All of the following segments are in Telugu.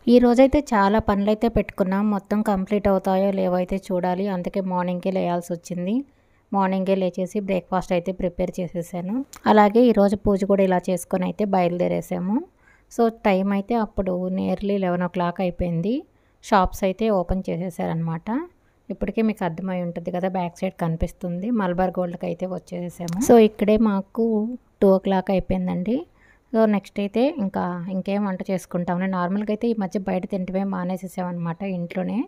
ఈ రోజైతే చాలా పనులైతే పెట్టుకున్నాం. మొత్తం కంప్లీట్ అవుతాయో లేవో అయితే చూడాలి. అందుకే మార్నింగ్‌కే లేయాల్సొచ్చింది. మార్నింగే లేచేసి బ్రేక్‌ఫాస్ట్ అయితే ప్రిపేర్ చేసేసాను. అలాగే ఈరోజు పూజ కూడా ఇలా చేసుకొని అయితే బయలుదేరేసాము. సో, టైం అయితే అప్పుడు నియర్లీ 11:00 అయిపోయింది. షాప్స్ అయితే ఓపెన్ చేసేసారనమాట. ఇప్పటికే మీకు అర్థమై ఉంటుంది కదా! బ్యాక్ సైడ్ కనిపిస్తుంది. మలబార్ గోల్డ్‌కి అయితే వచ్చేసాము. సో, ఇక్కడే మాకు 2:00 అయిపోయిందండి. సో, నెక్స్ట్ అయితే ఇంకేం వంట చేసుకుంటామని నార్మల్‌గా అయితే ఈ మధ్య బయట తింటమే మానేసేసామనమాట ఇంట్లోనే.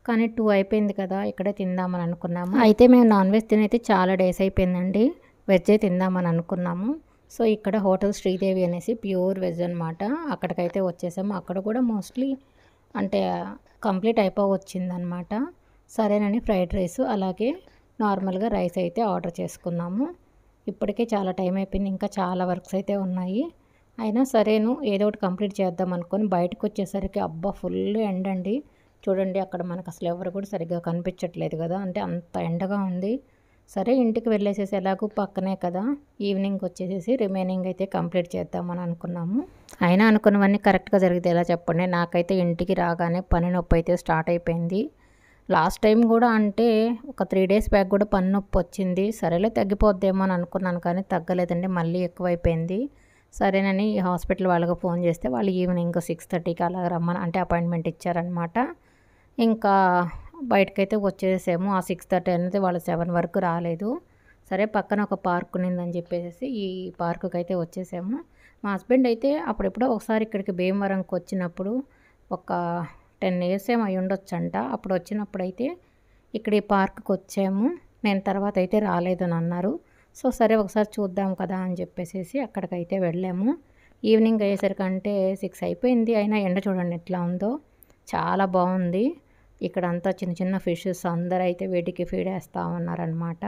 కానీ 2 అయిపోయింది కదా! ఇక్కడే తిందామని అనుకున్నాము. అయితే మేము నాన్ వెజ్ తినైతే చాలా డేస్ అయిపోయిందండి. వెజ్జే తిందామని అనుకున్నాము. సో, ఇక్కడ హోటల్ శ్రీదేవి అనేసి ప్యూర్ వెజ్ అనమాట. అక్కడికైతే వచ్చేసాము. అక్కడ కూడా మోస్ట్లీ అంటే కంప్లీట్ అయిపోవచ్చిందనమాట. సరేనని ఫ్రైడ్ రైస్ అలాగే నార్మల్‌గా రైస్ అయితే ఆర్డర్ చేసుకున్నాము. ఇప్పటికే చాలా టైం అయిపోయింది. ఇంకా చాలా వర్క్స్ అయితే ఉన్నాయి. అయినా సరేను ఏదో ఒకటి కంప్లీట్ చేద్దాం అనుకోని బయటకొచ్చేసరికి అబ్బా! ఫుల్ ఎండండి. చూడండి అక్కడ మనకు అసలు ఎవరు కూడా సరిగ్గా కనిపించట్లేదు కదా! అంటే అంత ఎండగా ఉంది. సరే ఇంటికి వెళ్ళేసేసి ఎలాగో పక్కనే కదా! ఈవినింగ్‌కి వచ్చేసేసి రిమైనింగ్ అయితే కంప్లీట్ చేద్దామని అనుకున్నాము. అయినా అనుకున్నవన్నీ కరెక్ట్‌గా జరిగితే ఎలా చెప్పండి. నాకైతే ఇంటికి రాగానే పని నొప్పి అయితే స్టార్ట్ అయిపోయింది. లాస్ట్ టైం కూడా అంటే ఒక 3 డేస్ బ్యాక్ కూడా పన్ను నొప్పి వచ్చింది. సరేలే తగ్గిపోద్దేమో అని అనుకున్నాను కానీ తగ్గలేదండి. మళ్ళీ ఎక్కువైపోయింది. సరేనని హాస్పిటల్ వాళ్ళకి ఫోన్ చేస్తే వాళ్ళు ఈవినింగ్ 6:30కి అలా రమ్మని అంటే అపాయింట్మెంట్ ఇచ్చారనమాట. ఇంకా బయటకైతే వచ్చేసాము. ఆ 6:30 అనేది వాళ్ళు 7 వరకు రాలేదు. సరే పక్కన ఒక పార్క్ ఉన్నిందని చెప్పేసి ఈ పార్కుకైతే వచ్చేసాము. మా హస్బెండ్ అయితే అప్పుడెప్పుడో ఒకసారి ఇక్కడికి భీమవరంకి వచ్చినప్పుడు ఒక 10 ఇయర్స్ ఏమో అయ్యుండొచ్చంట. అప్పుడు వచ్చినప్పుడైతే ఇక్కడ ఈ పార్క్‌కి వచ్చాము. నేను తర్వాత అయితే రాలేదని అన్నారు. సో, సరే ఒకసారి చూద్దాం కదా అని చెప్పేసేసి అక్కడికైతే వెళ్ళాము. ఈవినింగ్ అయ్యేసరికంటే 6 అయిపోయింది. అయినా ఎండ చూడండి ఎట్లా ఉందో. చాలా బావుంది. ఇక్కడంతా చిన్న చిన్న ఫిషెస్ అందరైతే వీటికి ఫీడ్ ఏస్తా ఉన్నారనమాట.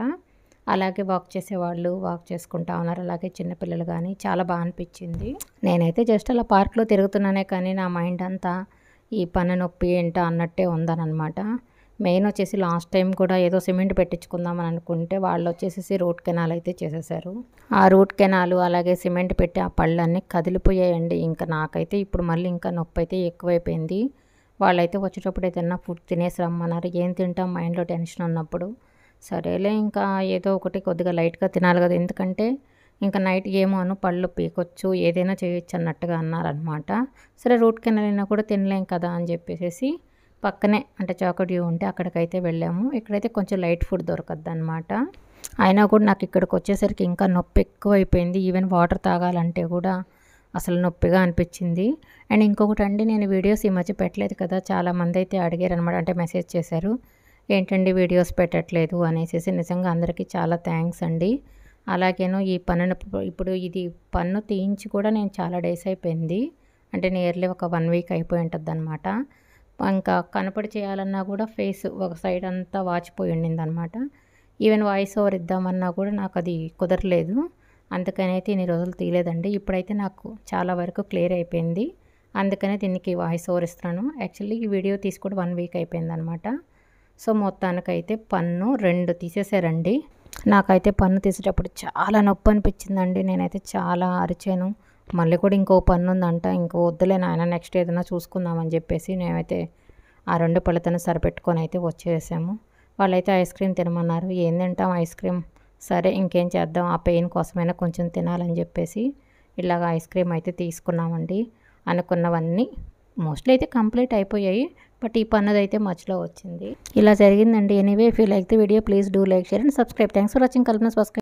అలాగే వాక్ చేసేవాళ్ళు వాక్ చేసుకుంటా ఉన్నారు. అలాగే చిన్నపిల్లలు గానీ చాలా బా అనిపిచ్చింది. నేనైతే జస్ట్ అలా పార్క్‌లో తిరుగుతున్నానే కానీ నా మైండ్ అంతా ఈ పన్ను నొప్పి ఏంటా అన్నట్టే ఉందనమాట. మెయిన్ వచ్చేసి లాస్ట్ టైం కూడా ఏదో సిమెంట్ పెట్టించుకుందామని అనుకుంటే వాళ్ళొచ్చేసేసి రూట్ కెనాల్ అయితే చేసేసారు. ఆ రూట్ కెనాలు అలాగే సిమెంట్ పెట్టి ఆ పళ్ళన్నీ కదిలిపోయాయండి. ఇంకా నాకైతే ఇప్పుడు మళ్ళీ ఇంకా నొప్పైతే ఎక్కువైపోయింది. వాళ్ళైతే వచ్చేటప్పుడు ఏదన్నా ఫుడ్ తినేసి రమ్మన్నారు. ఏం తింటాం మైండ్‌లో టెన్షన్ ఉన్నప్పుడు. సరేలే ఇంకా ఏదో ఒకటి కొద్దిగా లైట్‌గా తినాలి కదా! ఎందుకంటే ఇంకా నైట్ ఏమోను పళ్ళు పీకొచ్చు, ఏదైనా చేయొచ్చు అన్నట్టుగా అన్నారనమాట. సరే రూట్ కెనాల్ అయినా కూడా తినలేం కదా అని చెప్పేసేసి పక్కనే అంటే చాకోడ్యూ ఉంటే అక్కడికైతే వెళ్ళాము. ఇక్కడైతే కొంచెం లైట్ ఫుడ్ దొరకద్దనమాట. అయినా కూడా నాకు ఇక్కడికి వచ్చేసరికి ఇంకా నొప్పి ఎక్కువైపోయింది. ఈవెన్ వాటర్ తాగాలంటే కూడా అసలు నొప్పిగా అనిపించింది. అండ్ ఇంకొకటండి నేను వీడియోస్ ఈ మధ్య పెట్టలేదు కదా! చాలామంది అయితే అడిగారనమాట. అంటే మెసేజ్ చేశారు. ఏంటండి వీడియోస్ పెట్టట్లేదు అనేసేసి. నిజంగా అందరికీ చాలా థ్యాంక్స్ అండి. అలాగేను ఈ పన్ను నొప్పి ఇప్పుడు ఇది పన్ను తీయించి కూడా నేను చాలా డేస్ అయిపోయింది. అంటే నియర్లీ ఒక 1 వీక్ అయిపోయి ఉంటదనమాట. ఇంకా కనపడి చేయాలన్నా కూడా ఫేస్ ఒక సైడ్ అంతా వాచిపోయి ఉండిందనమాట. ఈవెన్ వాయిస్ ఓవర్ ఇద్దామన్నా కూడా నాకది కుదరలేదు. అందుకనైతే ఇన్ని రోజులు తీయలేదండి. ఇప్పుడైతే నాకు చాలా వరకు క్లియర్ అయిపోయింది. అందుకనే దీనికి వాయిస్ ఓవర్ ఇస్తున్నాను. యాక్చువల్లీ ఈ వీడియో తీసి కూడా 1 వీక్ అయిపోయిందనమాట. సో, మొత్తానికైతే పన్ను 2 తీసేసారండి. నాకైతే పన్ను తీసేటప్పుడు చాలా నొప్పి అనిపించిందండి. నేనైతే చాలా అరిచాను. మళ్ళీ కూడా ఇంకో పన్ను ఉందంట. ఇంక వద్దులే నాయన నెక్స్ట్ ఏదైనా చూసుకుందామని చెప్పేసి మేమైతే ఆ 2 పళ్ళతోనే సరిపెట్టుకొని అయితే వచ్చేసాము. వాళ్ళైతే ఐస్ క్రీమ్ తినమన్నారు. ఏం తింటాం ఐస్ క్రీమ్. సరే ఇంకేం చేద్దాం ఆ పెయిన్ కోసమైనా కొంచెం తినాలని చెప్పేసి ఇలాగ ఐస్ క్రీమ్ అయితే తీసుకున్నామండి. అనుకున్నవన్నీ మోస్ట్లీ అయితే కంప్లీట్ అయిపోయాయి. బట్ ఈ పన్నదైతే మధ్యలో వచ్చింది. ఇలా జరిగిందండి. Anyway if you like the video please do like, share and subscribe. Thanks for watching. Kalpana subscribe.